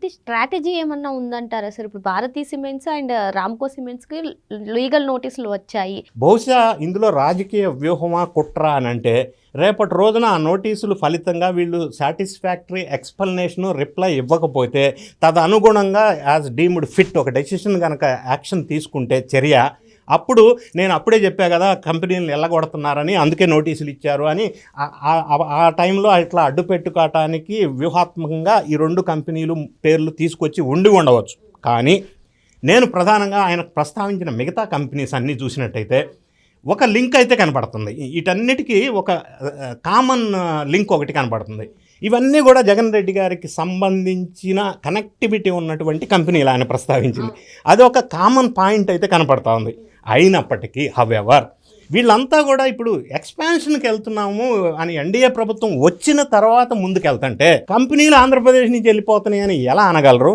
పూర్తి స్ట్రాటజీ ఏమన్నా ఉందంటారా సార్? ఇప్పుడు భారతీ సిమెంట్స్ అండ్ రామ్కో సిమెంట్స్కి లీగల్ నోటీసులు వచ్చాయి. బహుశా ఇందులో రాజకీయ వ్యూహమా కుట్ర అని అంటే రేపటి రోజున ఆ నోటీసులు ఫలితంగా వీళ్ళు సాటిస్ఫాక్టరీ ఎక్స్ప్లెనేషను రిప్లై ఇవ్వకపోతే తదనుగుణంగా యాజ్ డీమ్డ్ ఫిట్ ఒక డెసిషన్ కనుక యాక్షన్ తీసుకుంటే చర్య, అప్పుడు నేను అప్పుడే చెప్పా కదా కంపెనీలను ఎల్లగొడుతున్నారని, అందుకే నోటీసులు ఇచ్చారు అని ఆ టైంలో ఇట్లా అడ్డు పెట్టుకోవటానికి వ్యూహాత్మకంగా ఈ రెండు కంపెనీలు పేర్లు తీసుకొచ్చి ఉండవచ్చు. కానీ నేను ప్రధానంగా ఆయనకు ప్రస్తావించిన మిగతా కంపెనీస్ అన్నీ చూసినట్టయితే ఒక లింక్ అయితే కనపడుతుంది. వీటన్నిటికీ ఒక కామన్ లింక్ ఒకటి కనపడుతుంది. ఇవన్నీ కూడా జగన్ రెడ్డి గారికి సంబంధించిన కనెక్టివిటీ ఉన్నటువంటి కంపెనీలు ఆయన ప్రస్తావించింది. అది ఒక కామన్ పాయింట్ అయితే కనపడతా ఉంది. అయినప్పటికీ హవెవర్ వీళ్ళంతా కూడా ఇప్పుడు ఎక్స్పాన్షన్కి వెళ్తున్నాము అని ఎన్డీఏ ప్రభుత్వం వచ్చిన తర్వాత ముందుకు వెళ్తుంటే కంపెనీలు ఆంధ్రప్రదేశ్ నుంచి వెళ్ళిపోతున్నాయి అని ఎలా అనగలరు?